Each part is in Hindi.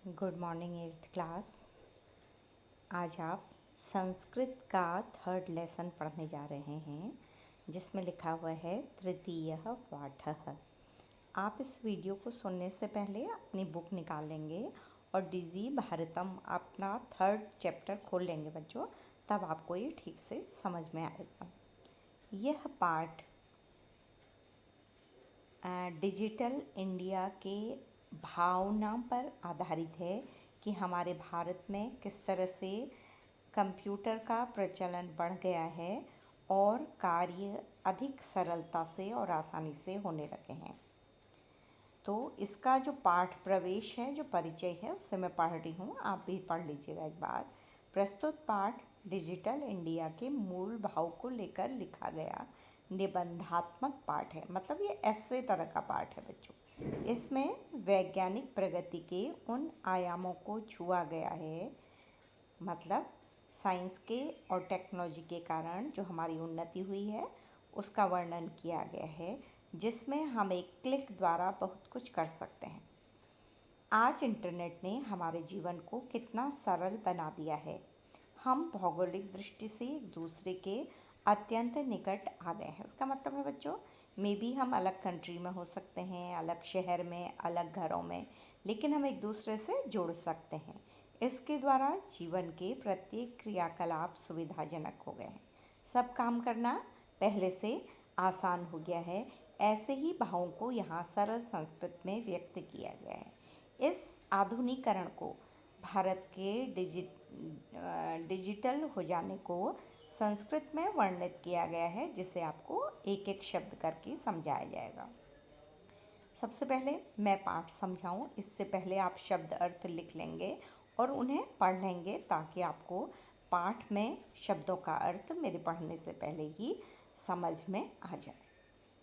Good morning 8th class. आज आप संस्कृत का थर्ड लेसन पढ़ने जा रहे हैं जिसमें लिखा हुआ है तृतीयः पाठः। आप इस वीडियो को सुनने से पहले अपनी बुक निकाल लेंगे और डिजी भारतम अपना थर्ड चैप्टर खोल लेंगे बच्चों, तब आपको ये ठीक से समझ में आएगा। यह पाठ डिजिटल इंडिया के भावना पर आधारित है कि हमारे भारत में किस तरह से कंप्यूटर का प्रचलन बढ़ गया है और कार्य अधिक सरलता से और आसानी से होने लगे हैं। तो इसका जो पाठ प्रवेश है, जो परिचय है, उसे मैं पढ़ रही हूँ, आप भी पढ़ लीजिएगा एक बार। प्रस्तुत पाठ डिजिटल इंडिया के मूल भाव को लेकर लिखा गया निबंधात्मक पाठ है। मतलब ये ऐसे तरह का पाठ है बच्चों। इसमें वैज्ञानिक प्रगति के उन आयामों को छुआ गया है, मतलब साइंस के और टेक्नोलॉजी के कारण जो हमारी उन्नति हुई है उसका वर्णन किया गया है, जिसमें हम एक क्लिक द्वारा बहुत कुछ कर सकते हैं। आज इंटरनेट ने हमारे जीवन को कितना सरल बना दिया है। हम भौगोलिक दृष्टि से एक दूसरे के अत्यंत निकट आ गए हैं। इसका मतलब है बच्चों, मे बी हम अलग कंट्री में हो सकते हैं, अलग शहर में, अलग घरों में, लेकिन हम एक दूसरे से जुड़ सकते हैं। इसके द्वारा जीवन के प्रत्येक क्रियाकलाप सुविधाजनक हो गए हैं। सब काम करना पहले से आसान हो गया है। ऐसे ही भावों को यहाँ सरल संस्कृत में व्यक्त किया गया है। इस आधुनिकीकरण को, भारत के डिजिटल हो जाने को संस्कृत में वर्णित किया गया है, जिसे आपको एक एक शब्द करके समझाया जाएगा। सबसे पहले मैं पाठ समझाऊं, इससे पहले आप शब्द अर्थ लिख लेंगे और उन्हें पढ़ लेंगे, ताकि आपको पाठ में शब्दों का अर्थ मेरे पढ़ने से पहले ही समझ में आ जाए।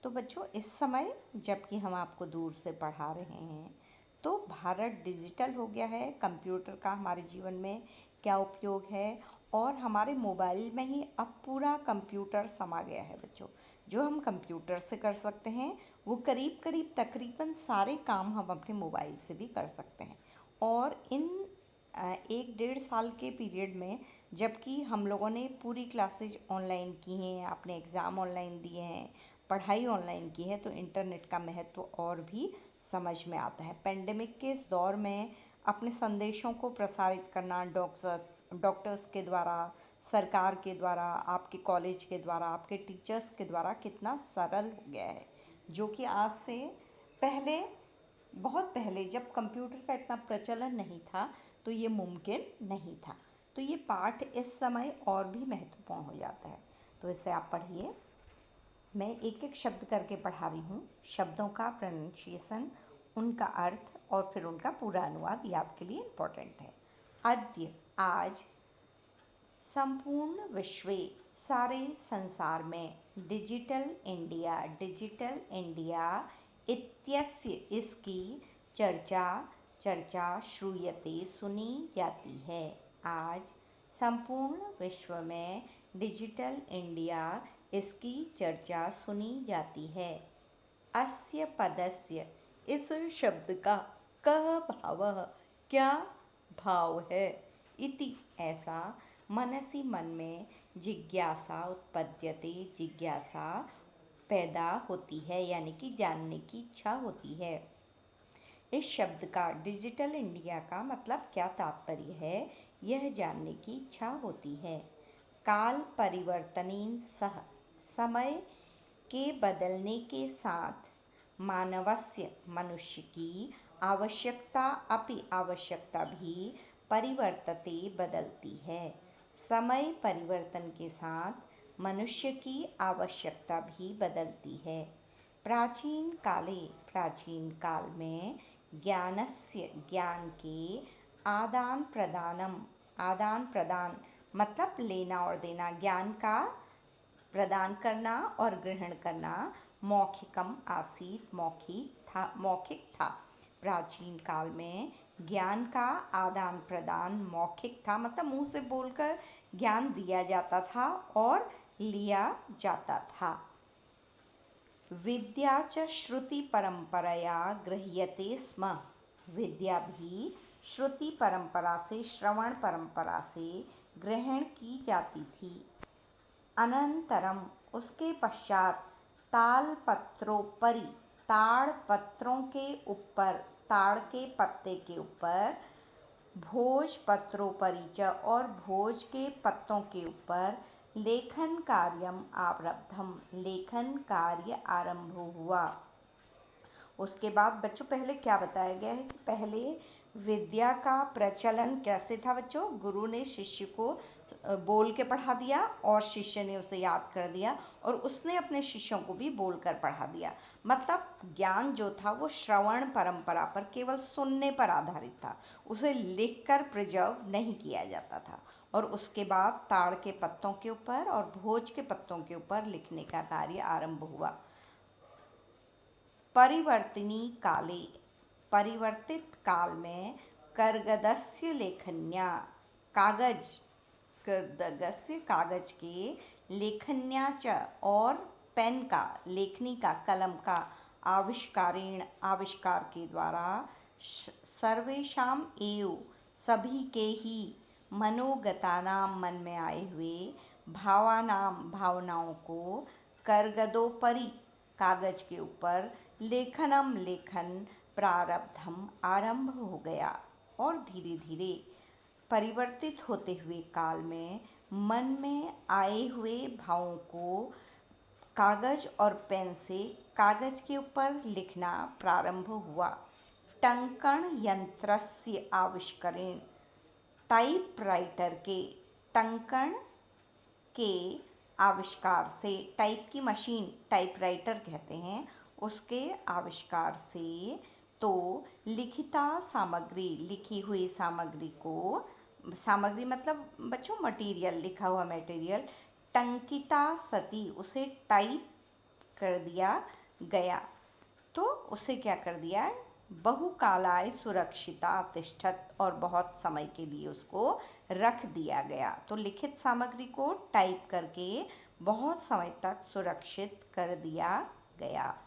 तो बच्चों, इस समय जबकि हम आपको दूर से पढ़ा रहे हैं, तो भारत डिजिटल हो गया है। कंप्यूटर का हमारे जीवन में क्या उपयोग है, और हमारे मोबाइल में ही अब पूरा कंप्यूटर समा गया है बच्चों। जो हम कंप्यूटर से कर सकते हैं वो करीब करीब तकरीबन सारे काम हम अपने मोबाइल से भी कर सकते हैं। और इन 1-1.5 साल के पीरियड में, जबकि हम लोगों ने पूरी क्लासेज ऑनलाइन की हैं, अपने एग्ज़ाम ऑनलाइन दिए हैं, पढ़ाई ऑनलाइन की है, तो इंटरनेट का महत्व और भी समझ में आता है। पेंडेमिक के इस दौर में अपने संदेशों को प्रसारित करना डॉक्टर्स के द्वारा, सरकार के द्वारा, आपके कॉलेज के द्वारा, आपके टीचर्स के द्वारा कितना सरल हो गया है, जो कि आज से पहले, बहुत पहले, जब कंप्यूटर का इतना प्रचलन नहीं था तो ये मुमकिन नहीं था। तो ये पाठ इस समय और भी महत्वपूर्ण हो जाता है। तो इसे आप पढ़िए। मैं एक एक शब्द करके पढ़ा रही हूँ। शब्दों का प्रोनाउंसिएशन, उनका अर्थ और फिर उनका पूरा अनुवाद, ये आपके लिए इम्पोर्टेंट है। अद्य, आज, संपूर्ण विश्व, सारे संसार में, डिजिटल इंडिया इत्यस्य, इसकी चर्चा श्रूयते, सुनी जाती है। आज संपूर्ण विश्व में डिजिटल इंडिया, इसकी चर्चा सुनी जाती है। अस्य पदस्य, इस शब्द का, कः भावः, क्या भाव है, इति, ऐसा, मनसी, मन में, जिज्ञासा उत्पद्यते, जिज्ञासा पैदा होती है, यानी कि जानने की इच्छा होती है। इस शब्द का डिजिटल इंडिया का मतलब क्या तात्पर्य है, यह जानने की इच्छा होती है। काल परिवर्तनेन सह, समय के बदलने के साथ, मानवस्य, मनुष्य की, आवश्यकता अपि, आवश्यकता भी, परिवर्तते, बदलती है। समय परिवर्तन के साथ मनुष्य की आवश्यकता भी बदलती है। प्राचीन काले, प्राचीन काल में, ज्ञानस्य, ज्ञान के, आदान प्रदान मतलब लेना और देना, ज्ञान का प्रदान करना और ग्रहण करना, मौखिकम आसीत, मौखिक था। प्राचीन काल में ज्ञान का आदान प्रदान मौखिक था, मतलब मुंह से बोलकर ज्ञान दिया जाता था और लिया जाता था। विद्या च श्रुति परंपरया गृह्यते स्म, विद्या भी श्रुति परंपरा से, श्रवण परंपरा से ग्रहण की जाती थी। अनंतरम उसके पश्चात तालपत्रोपरि, ताड़ पत्रों के ऊपर, ताड़ के पत्ते के ऊपर, भोज पत्रोपरि च, और भोज के पत्तों के ऊपर लेखन कार्यम आरब्धम, लेखन कार्य आरंभ हुआ। उसके बाद बच्चों पहले क्या बताया गया है कि पहले विद्या का प्रचलन कैसे था बच्चों। गुरु ने शिष्य को बोल के पढ़ा दिया और शिष्य ने उसे याद कर दिया, और उसने अपने शिष्यों को भी बोलकर पढ़ा दिया। मतलब ज्ञान जो था वो श्रवण परंपरा पर, केवल सुनने पर आधारित था, उसे लिखकर प्रिजर्व नहीं किया जाता था। और उसके बाद ताड़ के पत्तों के ऊपर और भोज के पत्तों के ऊपर लिखने का कार्य आरंभ हुआ। परिवर्तिनी काले, परिवर्तित काल में कर्गदस्य लेखन्या, कागज, कर्गदस्य कागज के, लेखन्या च, और पेन का, लेखनी का, कलम का, आविष्कारेण, आविष्कार के द्वारा, सर्वेषाम एव, सभी के ही, मनोगतानाम, मन में आए हुए, भावानाम, भावनाओं को, कर्गदोपरि, कागज के ऊपर, लेखनम, लेखन, प्रारब्धम, आरंभ हो गया। और धीरे धीरे परिवर्तित होते हुए काल में मन में आए हुए भावों को कागज और पेन से कागज के ऊपर लिखना प्रारंभ हुआ। टंकण यंत्रस्य आविष्करण, टाइपराइटर के, टंकण के आविष्कार से, टाइप की मशीन टाइपराइटर कहते हैं, उसके आविष्कार से, तो लिखिता सामग्री, लिखी हुई सामग्री को, सामग्री मतलब बच्चों मटेरियल, लिखा हुआ मटेरियल, टंकिता सती, उसे टाइप कर दिया गया। तो उसे क्या कर दिया, बहुकालाय सुरक्षिता तिष्ठत, और बहुत समय के लिए उसको रख दिया गया। तो लिखित सामग्री को टाइप करके बहुत समय तक सुरक्षित कर दिया गया।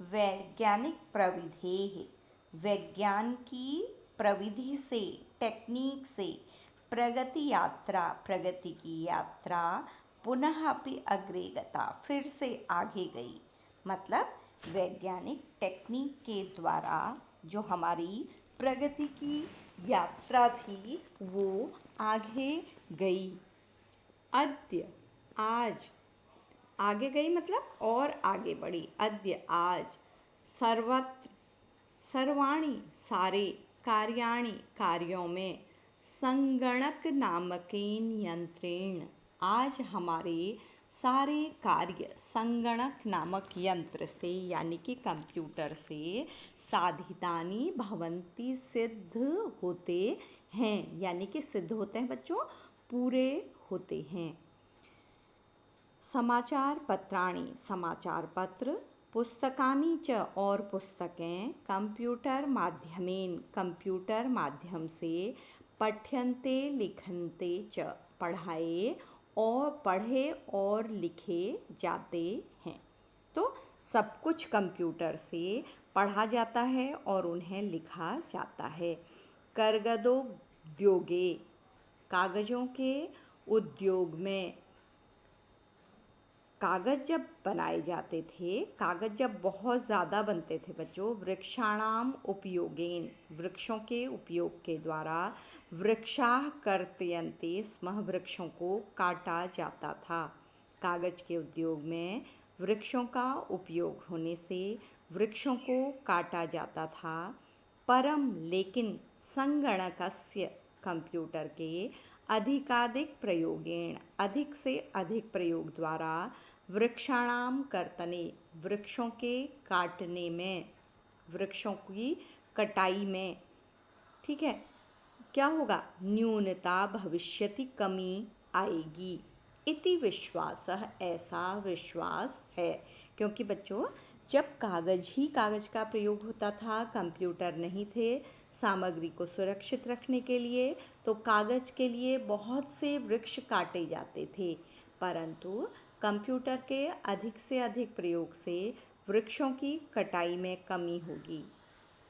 वैज्ञानिक प्रविधि, विज्ञान की प्रविधि से, टेक्निक से, प्रगति यात्रा, प्रगति की यात्रा, पुनः अपि अग्रे गता, फिर से आगे गई। मतलब वैज्ञानिक टेक्निक के द्वारा जो हमारी प्रगति की यात्रा थी वो आगे गई। अद्य, आज, आगे गई मतलब और आगे बढ़ी। अद्य, आज, सर्वत्र, सर्वाणि, सारे, कार्याणि, कार्यों में, संगणक नामकेन यंत्रेण, आज हमारे सारे कार्य संगणक नामक यंत्र से, यानी कि कंप्यूटर से, साधितानि भवन्ति, सिद्ध होते हैं, यानी कि सिद्ध होते हैं बच्चों, पूरे होते हैं। समाचार पत्राणि, समाचार पत्र, पुस्तकानि च, और पुस्तकें, कंप्यूटर माध्यमेन, कंप्यूटर माध्यम से, पठ्यन्ते लिखन्ते च, पढ़ाए और पढ़े और लिखे जाते हैं। तो सब कुछ कंप्यूटर से पढ़ा जाता है और उन्हें लिखा जाता है। कर्गदोद्योगे, कागज़ों के उद्योग में, कागज़ जब बनाए जाते थे, कागज़ जब बहुत ज़्यादा बनते थे बच्चों, वृक्षाणाम उपयोगेन, वृक्षों के उपयोग के द्वारा, वृक्षाः कर्तयन्ते स्म, वृक्षों को काटा जाता था। कागज़ के उद्योग में वृक्षों का उपयोग होने से वृक्षों को काटा जाता था। परम, लेकिन, संगणकस्य, कंप्यूटर के, अधिकाधिक प्रयोगेण, अधिक से अधिक प्रयोग द्वारा, वृक्षाणाम कर्तने, वृक्षों के काटने में, वृक्षों की कटाई में, ठीक है, क्या होगा, न्यूनता भविष्यति, कमी आएगी। इति विश्वासः, ऐसा विश्वास है। क्योंकि बच्चों जब कागज़ ही कागज़ का प्रयोग होता था, कंप्यूटर नहीं थे सामग्री को सुरक्षित रखने के लिए, तो कागज़ के लिए बहुत से वृक्ष काटे जाते थे। परंतु कंप्यूटर के अधिक से अधिक प्रयोग से वृक्षों की कटाई में कमी होगी।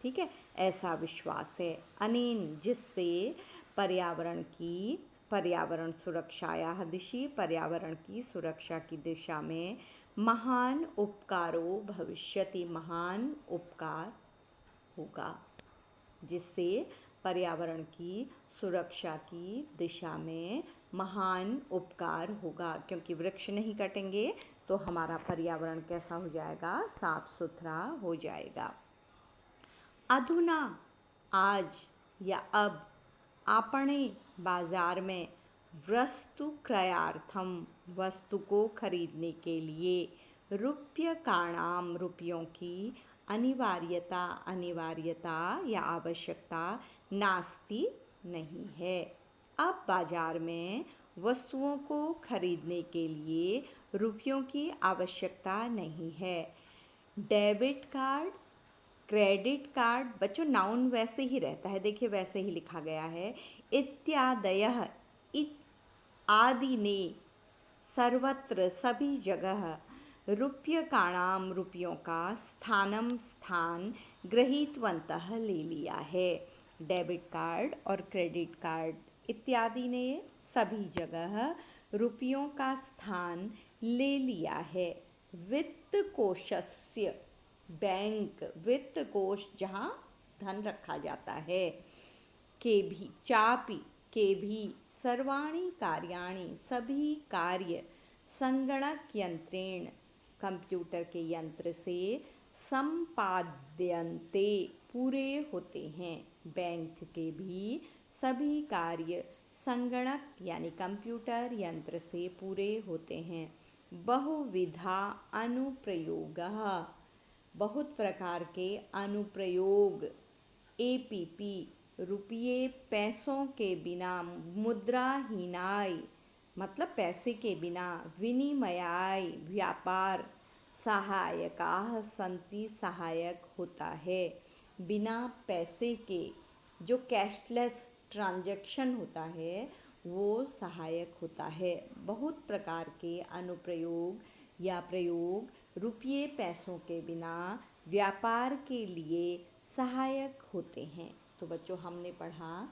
ठीक है, ऐसा विश्वास है। अनेन, जिससे पर्यावरण सुरक्षायाः दिशि, पर्यावरण की सुरक्षा की दिशा में महान उपकारो भविष्यति, महान उपकार होगा। जिससे पर्यावरण की सुरक्षा की दिशा में महान उपकार होगा, क्योंकि वृक्ष नहीं कटेंगे तो हमारा पर्यावरण कैसा हो जाएगा, साफ सुथरा हो जाएगा। अधुना, आज या अब, आपणे, बाजार में, वस्तु क्रयार्थम, वस्तु को खरीदने के लिए, रूप्यकाणाम, रुपयों की, अनिवार्यता या आवश्यकता, नास्ति, नहीं है। अब बाजार में वस्तुओं को खरीदने के लिए रुपयों की आवश्यकता नहीं है। डेबिट कार्ड, क्रेडिट कार्ड, बच्चों नाउन वैसे ही रहता है, देखिए वैसे ही लिखा गया है। इत्यादयः, आदि ने, सर्वत्र, सभी जगह, रूप्यकाणाम, रुपयों का, स्थान गृहीतवन्तः, ले लिया है। डेबिट कार्ड और क्रेडिट कार्ड इत्यादि ने सभी जगह रुपयों का स्थान ले लिया है। वित्त कोशस्य, बैंक, वित्त कोश जहाँ धन रखा जाता है, के भी सर्वाणि कार्याणि, सभी कार्य, संगणक यंत्रेण, कंप्यूटर के यंत्र से, संपाद्यन्ते, पूरे होते हैं। बैंक के भी सभी कार्य संगणक यानी कंप्यूटर यंत्र से पूरे होते हैं। बहुविधा अनुप्रयोगः, बहुत प्रकार के अनुप्रयोग, एपीपी, रुपये पैसों के बिना, मुद्राहीनाय, मतलब पैसे के बिना, विनिमयाय, व्यापार, सहायकाः सन्ति, सहायक होता है। बिना पैसे के जो कैशलेस ट्रांजैक्शन होता है वो सहायक होता है। बहुत प्रकार के अनुप्रयोग या प्रयोग रुपये पैसों के बिना व्यापार के लिए सहायक होते हैं। तो बच्चों हमने पढ़ा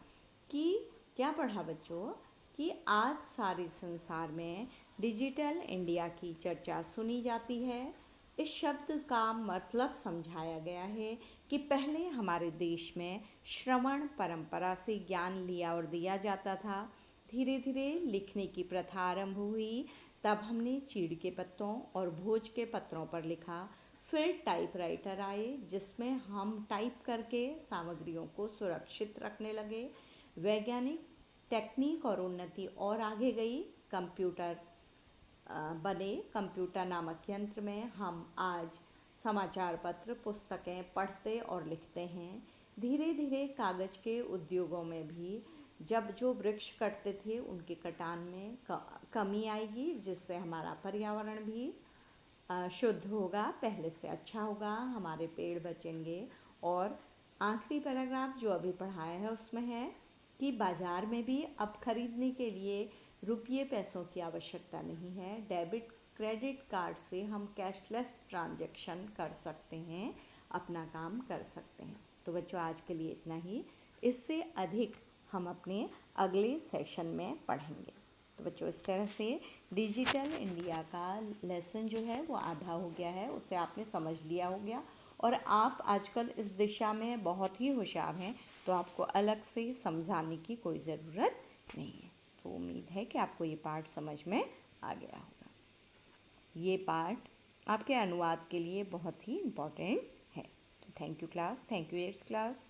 कि क्या पढ़ा बच्चों, कि आज सारे संसार में डिजिटल इंडिया की चर्चा सुनी जाती है। इस शब्द का मतलब समझाया गया है कि पहले हमारे देश में श्रवण परंपरा से ज्ञान लिया और दिया जाता था। धीरे धीरे लिखने की प्रथा आरंभ हुई, तब हमने चीड़ के पत्तों और भोज के पत्रों पर लिखा। फिर टाइपराइटर आए जिसमें हम टाइप करके सामग्रियों को सुरक्षित रखने लगे। वैज्ञानिक टेक्निक और उन्नति और आगे गई, कंप्यूटर बने। कंप्यूटर नामक यंत्र में हम आज समाचार पत्र, पुस्तकें पढ़ते और लिखते हैं। धीरे धीरे कागज़ के उद्योगों में भी जब जो वृक्ष कटते थे उनके कटान में कमी आएगी, जिससे हमारा पर्यावरण भी शुद्ध होगा, पहले से अच्छा होगा, हमारे पेड़ बचेंगे। और आखिरी पैराग्राफ जो अभी पढ़ाया है उसमें है कि बाज़ार में भी अब खरीदने के लिए रुपये पैसों की आवश्यकता नहीं है। डेबिट क्रेडिट कार्ड से हम कैशलेस ट्रांजैक्शन कर सकते हैं, अपना काम कर सकते हैं। तो बच्चों आज के लिए इतना ही, इससे अधिक हम अपने अगले सेशन में पढ़ेंगे। तो बच्चों इस तरह से डिजिटल इंडिया का लेसन जो है वो आधा हो गया है, उसे आपने समझ लिया हो गया। और आप आजकल इस दिशा में बहुत ही होशियार हैं, तो आपको अलग से समझाने की कोई ज़रूरत नहीं है। तो उम्मीद है कि आपको ये पाठ समझ में आ गया होगा। ये पाठ आपके अनुवाद के लिए बहुत ही इम्पोर्टेंट है। तो thank you class, thank you 8th class.